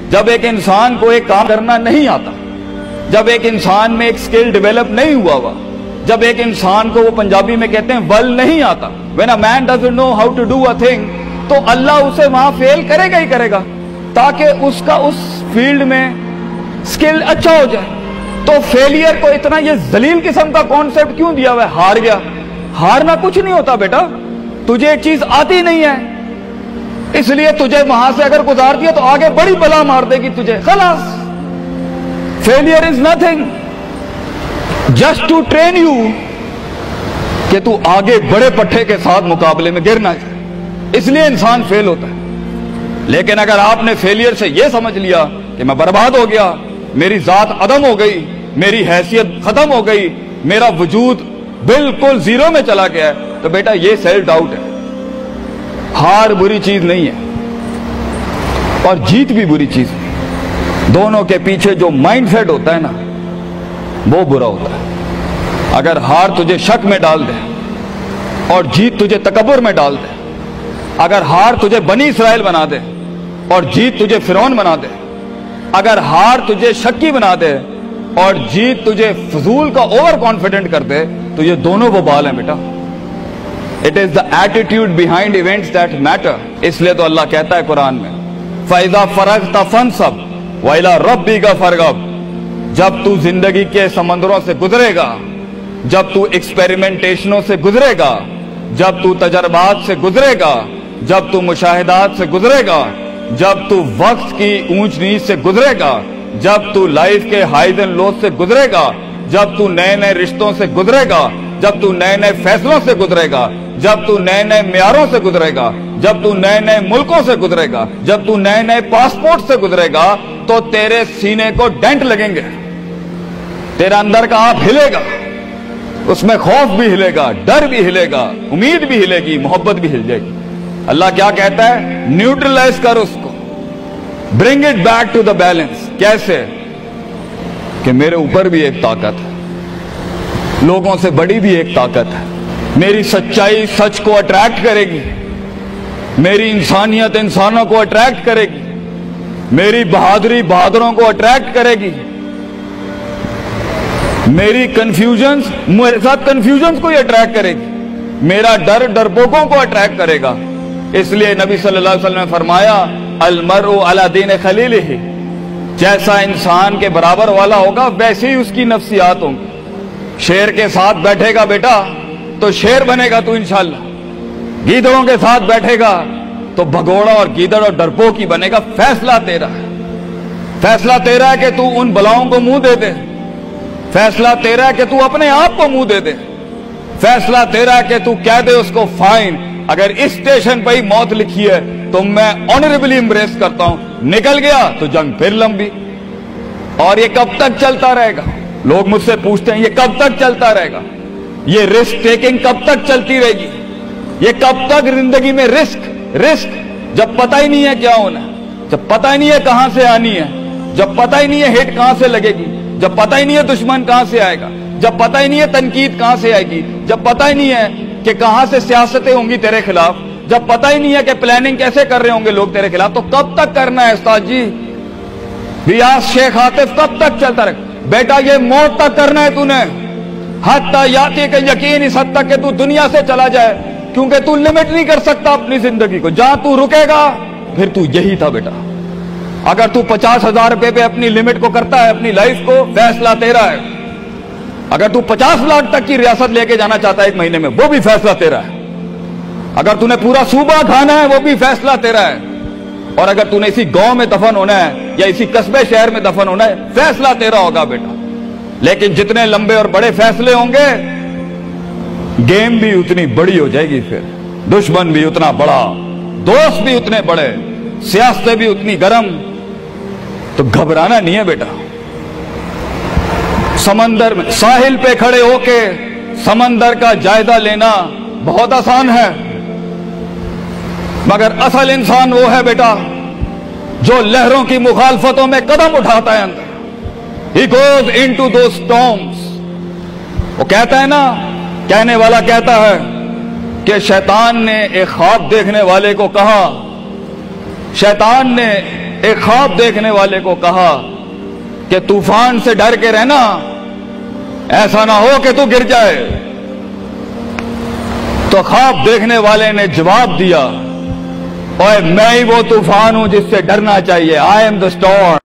جب ایک انسان کو ایک کام کرنا نہیں آتا، جب ایک انسان میں ایک سکل ڈیولپ نہیں ہوا، جب ایک انسان کو وہ پنجابی میں کہتے ہیں ول نہیں آتا، when a man doesn't know how to do a thing، تو اللہ اسے وہاں فیل کرے گا ہی کرے گا تاکہ اس کا اس فیلڈ میں سکل اچھا ہو جائے۔ تو فیلئر کو اتنا یہ ذلیل قسم کا کانسیپٹ کیوں دیا ہوا ہے؟ ہار گیا، ہارنا کچھ نہیں ہوتا بیٹا، تجھے ایک چیز آتی نہیں ہے اس لیے تجھے وہاں سے اگر گزار دیا تو آگے بڑی بلا مار دے گی تجھے، خلاص۔ Failure is nothing just to train you کہ تو آگے بڑے پٹھے کے ساتھ مقابلے میں گر نہ جائے، اس لیے انسان فیل ہوتا ہے۔ لیکن اگر آپ نے فیلئر سے یہ سمجھ لیا کہ میں برباد ہو گیا، میری ذات عدم ہو گئی، میری حیثیت ختم ہو گئی، میرا وجود بالکل زیرو میں چلا گیا ہے، تو بیٹا یہ سیلف ڈاؤٹ ہے۔ ہار بری چیز نہیں ہے اور جیت بھی بری چیز نہیں، دونوں کے پیچھے جو مائنڈ سیٹ ہوتا ہے نا وہ برا ہوتا ہے۔ اگر ہار تجھے شک میں ڈال دے اور جیت تجھے تکبر میں ڈال دے، اگر ہار تجھے بنی اسرائیل بنا دے اور جیت تجھے فرعون بنا دے، اگر ہار تجھے شکی بنا دے اور جیت تجھے فضول کا اوور کانفیڈنٹ کر دے، تو یہ دونوں وہ بال ہیں بیٹا۔ It is the attitude behind events that matter۔ اس لیے تو اللہ کہتا ہے قرآن میں فَإِذَا فَرَغْتَ فَانْصَبْ وَإِلَىٰ رَبِّكَ فَارْغَب۔ جب تو زندگی کے سمندروں سے گزرے گا، جب تو ایکسپیریمنٹیشنوں سے گزرے گا، جب تو تجربات سے گزرے گا، جب تو مشاہدات سے گزرے گا، جب تو وقت کی اونچ نیچ سے گزرے گا، جب تو لائف کے ہائیز اینڈ لوز سے گزرے گا، جب تو نئے نئے رشتوں سے گزرے گا، جب تو نئے نئے فیصلوں سے گزرے گا، جب تو نئے نئے معیاروں سے گزرے گا، جب تو نئے نئے ملکوں سے گزرے گا، جب تو نئے نئے پاسپورٹ سے گزرے گا، تو تیرے سینے کو ڈینٹ لگیں گے، تیرا اندر کا آپ ہلے گا، اس میں خوف بھی ہلے گا، ڈر بھی ہلے گا، امید بھی ہلے گی، محبت بھی ہل جائے گی۔ اللہ کیا کہتا ہے؟ نیوٹرلائز کر اس کو، bring it back to the balance. کیسے؟ کہ میرے اوپر بھی ایک طاقت ہے، لوگوں سے بڑی بھی ایک طاقت ہے، میری سچائی سچ کو اٹریکٹ کرے گی، میری انسانیت انسانوں کو اٹریکٹ کرے گی، میری بہادری بہادروں کو اٹریکٹ کرے گی، میری کنفیوژنز میرے ساتھ کنفیوژنز کو ہی اٹریکٹ کرے گی، میرا ڈر ڈرپوکوں کو اٹریکٹ کرے گا۔ اس لیے نبی صلی اللہ علیہ وسلم نے فرمایا المرء علی دین خلیلہ، جیسا انسان کے برابر والا ہوگا ویسے ہی اس کی نفسیات ہوں گی۔ شیر کے ساتھ بیٹھے گا بیٹا تو شیر بنے گا تو انشاءاللہ، گیدڑوں کے ساتھ بیٹھے گا تو بھگوڑا اور گیدڑ اور ڈرپوک ہی بنے گا۔ فیصلہ تیرا ہے، فیصلہ تیرا ہے کہ تو ان بلاؤں کو منہ دے دے، فیصلہ تیرا ہے کہ تو اپنے آپ کو منہ دے دے، فیصلہ تیرا ہے کہ تو کہہ دے اس کو فائن، اگر اس اسٹیشن پہ ہی موت لکھی ہے تو میں آنریبلی امبریس کرتا ہوں، نکل گیا تو جنگ پھر لمبی۔ اور یہ کب تک چلتا رہے گا؟ لوگ مجھ سے پوچھتے ہیں یہ کب تک چلتا رہے گا؟ یہ رسک ٹیکنگ کب تک چلتی رہے گی؟ یہ کب تک زندگی میں رسک جب پتہ ہی نہیں ہے کیا ہونا ہے، جب پتہ ہی نہیں ہے کہاں سے آنی ہے، جب پتہ ہی نہیں ہے ہٹ کہاں سے لگے گی، جب پتہ ہی نہیں ہے دشمن کہاں سے آئے گا، جب پتہ ہی نہیں ہے تنقید کہاں سے آئے گی، جب پتہ ہی نہیں ہے کہ کہاں سے سیاستیں ہوں گی تیرے خلاف، جب پتہ ہی نہیں ہے کہ پلاننگ کیسے کر رہے ہوں گے لوگ تیرے خلاف، تو کب تک کرنا ہے استاد جی؟ ریاض شیخ عاطف کب تک چلتا رہے؟ بیٹا یہ موت تک کرنا ہے تو نے، حتی یاتی کہ یقین اس حد تک کہ تو دنیا سے چلا جائے، کیونکہ تو لمٹ نہیں کر سکتا اپنی زندگی کو، جہاں تو رکے گا پھر تو یہی تھا بیٹا۔ اگر تو 50,000 روپے پہ اپنی لمٹ کو کرتا ہے اپنی لائف کو، فیصلہ تیرا ہے۔ اگر تو 50 لاکھ تک کی ریاست لے کے جانا چاہتا ہے ایک مہینے میں، وہ بھی فیصلہ تیرا ہے۔ اگر تو نے پورا صوبہ کھانا ہے وہ بھی فیصلہ تیرا ہے۔ اور اگر تو نے اسی گاؤں میں دفن ہونا ہے یا اسی قصبے شہر میں دفن ہونا ہے، فیصلہ تیرا ہوگا بیٹا۔ لیکن جتنے لمبے اور بڑے فیصلے ہوں گے، گیم بھی اتنی بڑی ہو جائے گی، پھر دشمن بھی اتنا بڑا، دوست بھی اتنے بڑے، سیاستیں بھی اتنی گرم۔ تو گھبرانا نہیں ہے بیٹا۔ سمندر میں ساحل پہ کھڑے ہو کے سمندر کا جائزہ لینا بہت آسان ہے، مگر اصل انسان وہ ہے بیٹا جو لہروں کی مخالفتوں میں قدم اٹھاتا ہے اندر۔ He goes into those storms۔ وہ کہتا ہے نا، کہنے والا کہتا ہے کہ شیطان نے ایک خواب دیکھنے والے کو کہا، شیطان نے ایک خواب دیکھنے والے کو کہا کہ طوفان سے ڈر کے رہنا، ایسا نہ ہو کہ تو گر جائے۔ تو خواب دیکھنے والے نے جواب دیا، اوے میں ہی وہ طوفان ہوں جس سے ڈرنا چاہیے، I am the storm۔